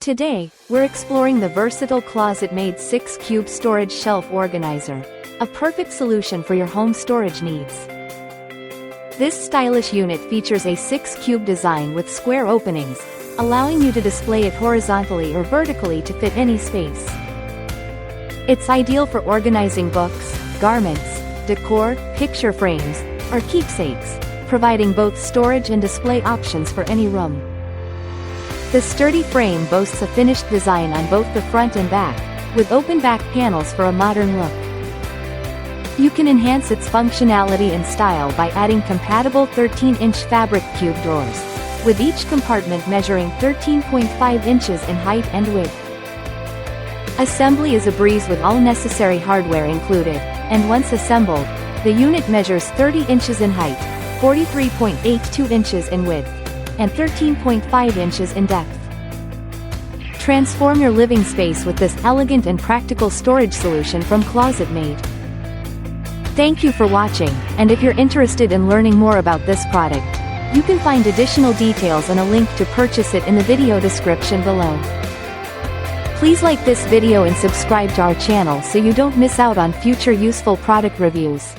Today, we're exploring the versatile ClosetMaid 6-cube storage shelf organizer, a perfect solution for your home storage needs. This stylish unit features a 6-cube design with square openings, allowing you to display it horizontally or vertically to fit any space. It's ideal for organizing books, garments, decor, picture frames, or keepsakes, providing both storage and display options for any room. The sturdy frame boasts a finished design on both the front and back, with open back panels for a modern look. You can enhance its functionality and style by adding compatible 13-inch fabric cube drawers, with each compartment measuring 13.5 inches in height and width. Assembly is a breeze with all necessary hardware included, and once assembled, the unit measures 30 inches in height, 43.82 inches in width, and 13.5 inches in depth. Transform your living space with this elegant and practical storage solution from ClosetMaid. Thank you for watching, and if you're interested in learning more about this product, you can find additional details and a link to purchase it in the video description below. Please like this video and subscribe to our channel so you don't miss out on future useful product reviews.